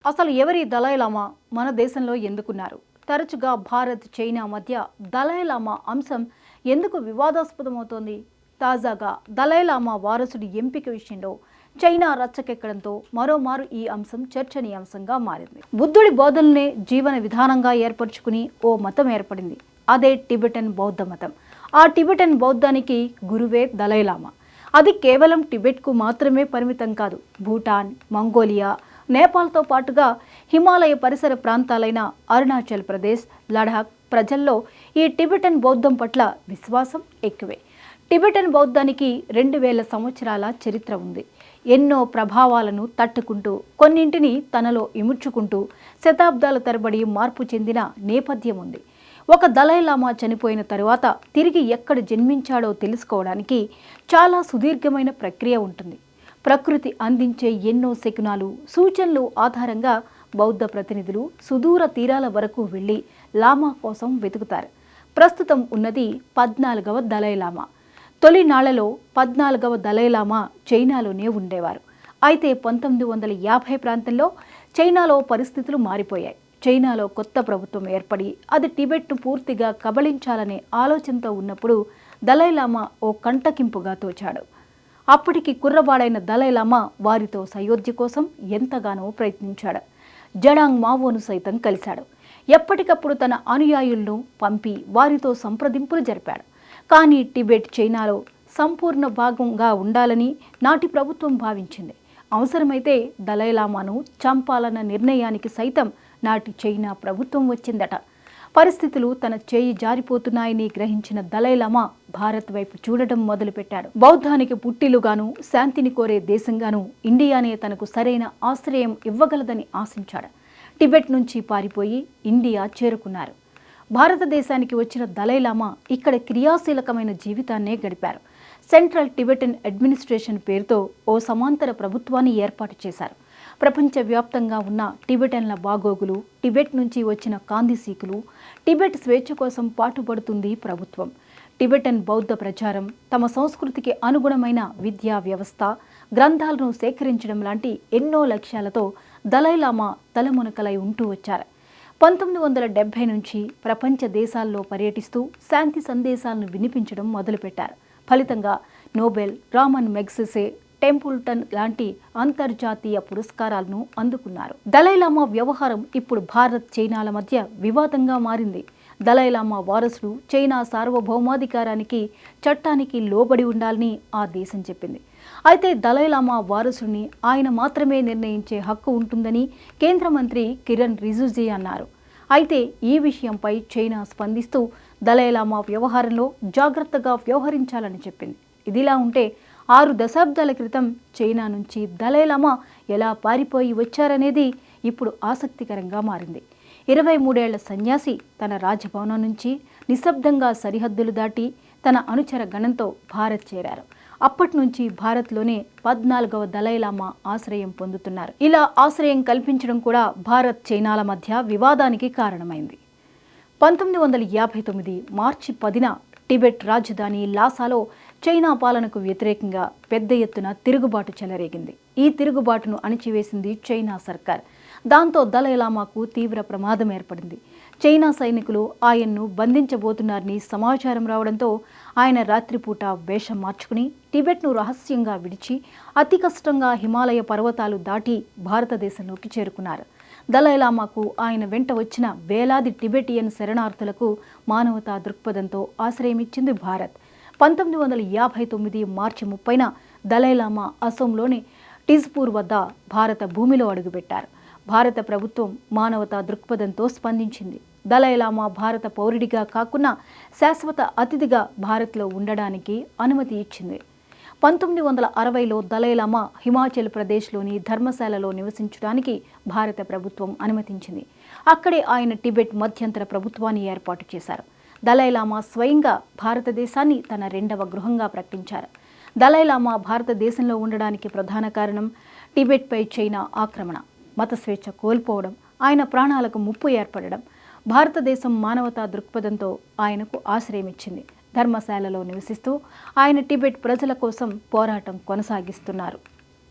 అసలు ఎవరి దలైలామా మన దేశంలో ఎందుకున్నారు? తరచుగా భారత్, చైనా మధ్య దలైలామా అంశం ఎందుకు వివాదాస్పదమవుతోంది? తాజాగా దలైలామా వారసుడి ఎంపిక విషయంలో చైనా రచ్చకెక్కడంతో మరోమారు ఈ అంశం చర్చనీయాంశంగా మారింది. బుద్ధుడి బోధనలనే జీవన విధానంగా ఏర్పరచుకుని ఓ మతం ఏర్పడింది. అదే టిబెటన్ బౌద్ధ మతం. ఆ టిబెటన్ బౌద్ధానికి గురువే దలైలామా. అది కేవలం టిబెట్కు మాత్రమే పరిమితం కాదు. భూటాన్, మంగోలియా, నేపాల్తో పాటుగా హిమాలయ పరిసర ప్రాంతాలైన అరుణాచల్ ప్రదేశ్, లడాఖ్ ప్రజల్లో ఈ టిబెటన్ బౌద్ధం పట్ల విశ్వాసం ఎక్కువే. టిబెటన్ బౌద్ధానికి 2000 సంవత్సరాల చరిత్ర ఉంది. ఎన్నో ప్రభావాలను తట్టుకుంటూ, కొన్నింటిని తనలో ఇముడ్చుకుంటూ శతాబ్దాల తరబడి మార్పు చెందిన నేపథ్యం ఉంది. ఒక దలైలామా చనిపోయిన తరువాత తిరిగి ఎక్కడ జన్మించాడో తెలుసుకోవడానికి చాలా సుదీర్ఘమైన ప్రక్రియ ఉంటుంది. ప్రకృతి అందించే ఎన్నో శకునాలు, సూచనలు ఆధారంగా బౌద్ధ ప్రతినిధులు సుదూర తీరాల వరకు వెళ్ళి లామా కోసం వెతుకుతారు. ప్రస్తుతం ఉన్నది 14వ దలైలామా. తొలినాళ్లలో 14వ దలైలామా చైనాలోనే ఉండేవారు. అయితే 1950 ప్రాంతంలో చైనాలో పరిస్థితులు మారిపోయాయి. చైనాలో కొత్త ప్రభుత్వం ఏర్పడి అది టిబెట్ను పూర్తిగా కబళించాలనే ఆలోచనతో ఉన్నప్పుడు దలైలామా ఓ కంటకింపుగా తోచాడు. అప్పటికి కుర్రవాడైన దలైలామా వారితో సయోధ్య కోసం ఎంతగానో ప్రయత్నించాడు. జడాంగ్ మావోను సైతం కలిశాడు. ఎప్పటికప్పుడు తన అనుయాయులను పంపి వారితో సంప్రదింపులు జరిపాడు. కానీ టిబెట్ చైనాలో సంపూర్ణ భాగంగా ఉండాలని నాటి ప్రభుత్వం భావించింది. అవసరమైతే దలైలామాను చంపాలన్న నిర్ణయానికి సైతం నాటి చైనా ప్రభుత్వం వచ్చిందట. పరిస్థితులు తన చేయి జారిపోతున్నాయని గ్రహించిన దలైలామా భారత్ వైపు చూడటం మొదలుపెట్టాడు. బౌద్ధానికి పుట్టిలుగాను, శాంతిని కోరే దేశంగాను ఇండియానే తనకు సరైన ఆశ్రయం ఇవ్వగలదని ఆశించాడు. టిబెట్ నుంచి పారిపోయి ఇండియా చేరుకున్నారు. భారతదేశానికి వచ్చిన దలైలామా ఇక్కడ క్రియాశీలకమైన జీవితాన్నే గడిపారు. సెంట్రల్ టిబెటన్ అడ్మినిస్ట్రేషన్ పేరుతో ఓ సమాంతర ప్రభుత్వాన్ని ఏర్పాటు చేశారు. ప్రపంచవ్యాప్తంగా ఉన్న టిబెటన్ల బాగోగులు, టిబెట్ నుంచి వచ్చిన కాందిసీకులు, టిబెట్ స్వేచ్ఛ కోసం పాటుపడుతుంది ప్రభుత్వం. టిబెటన్ బౌద్ధ ప్రచారం, తమ సంస్కృతికి అనుగుణమైన విద్యా వ్యవస్థ, గ్రంథాలను సేకరించడం లాంటి ఎన్నో లక్ష్యాలతో దలైలామా తలమునకలై ఉంటూ వచ్చారు. 1970 నుంచి ప్రపంచ దేశాల్లో పర్యటిస్తూ శాంతి సందేశాలను వినిపించడం మొదలుపెట్టారు. ఫలితంగా నోబెల్, రామన్ మెగ్సెసే, టెంపుల్టన్ లాంటి అంతర్జాతీయ పురస్కారాలను అందుకున్నారు. దలైలామా వ్యవహారం ఇప్పుడు భారత్, చైనాల మధ్య వివాదంగా మారింది. దలైలామా వారసుడు చైనా సార్వభౌమాధికారానికి, చట్టానికి లోబడి ఉండాలని ఆ దేశం చెప్పింది. అయితే దలైలామా వారసుడిని ఆయన మాత్రమే నిర్ణయించే హక్కు ఉంటుందని కేంద్ర మంత్రి కిరణ్ రిజిజు అన్నారు. అయితే ఈ విషయంపై చైనా స్పందిస్తూ దలైలామా వ్యవహారంలో జాగ్రత్తగా వ్యవహరించాలని చెప్పింది. ఇదిలా ఉంటే 6 దశాబ్దాల క్రితం చైనా నుంచి దలైలామా ఎలా పారిపోయి వచ్చారనేది ఇప్పుడు ఆసక్తికరంగా మారింది. 23 ఏళ్ల సన్యాసి తన రాజభవనం నుంచి నిశ్శబ్దంగా సరిహద్దులు దాటి తన అనుచర గణంతో భారత్ చేరారు. అప్పటి నుంచి భారత్లోనే 14వ దలైలామా ఆశ్రయం పొందుతున్నారు. ఇలా ఆశ్రయం కల్పించడం కూడా భారత్, చైనాల మధ్య వివాదానికి కారణమైంది. 1959 మార్చి 10న టిబెట్ రాజధాని లాసాలో చైనా పాలనకు వ్యతిరేకంగా పెద్ద ఎత్తున తిరుగుబాటు చెలరేగింది. ఈ తిరుగుబాటును అణిచివేసింది చైనా సర్కార్. దాంతో దలైలామాకు తీవ్ర ప్రమాదం ఏర్పడింది. చైనా సైనికులు ఆయన్ను బంధించబోతున్నారని సమాచారం రావడంతో ఆయన రాత్రిపూట వేషం మార్చుకుని టిబెట్ను రహస్యంగా విడిచి అతి కష్టంగా హిమాలయ పర్వతాలు దాటి భారతదేశంలోకి చేరుకున్నారు. దలైలామాకు ఆయన వెంట వచ్చిన వేలాది టిబెటియన్ శరణార్థులకు మానవతా దృక్పథంతో ఆశ్రయమిచ్చింది భారత్. 1959 మార్చి 30న దలైలామా అసోంలోని టిజ్పూర్ వద్ద భారత భూమిలో అడుగుపెట్టారు. భారత ప్రభుత్వం మానవతా దృక్పథంతో స్పందించింది. దలైలామా భారత పౌరుడిగా కాకుండా శాశ్వత అతిథిగా భారత్లో ఉండడానికి అనుమతి ఇచ్చింది. 1960లో దలైలామా హిమాచల్ ప్రదేశ్లోని ధర్మశాలలో నివసించడానికి భారత ప్రభుత్వం అనుమతించింది. అక్కడే ఆయన టిబెట్ మధ్యంతర ప్రభుత్వాన్ని ఏర్పాటు చేశారు. దలైలామా స్వయంగా భారతదేశాన్ని తన 2వ గృహంగా ప్రకటించారు. దలైలామా భారతదేశంలో ఉండడానికి ప్రధాన కారణం టిబెట్పై చైనా ఆక్రమణ, మత స్వేచ్ఛ కోల్పోవడం, ఆయన ప్రాణాలకు ముప్పు ఏర్పడడం. భారతదేశం మానవతా దృక్పథంతో ఆయనకు ఆశ్రయమిచ్చింది. ధర్మశాలలో నివసిస్తూ ఆయన టిబెట్ ప్రజల కోసం పోరాటం కొనసాగిస్తున్నారు.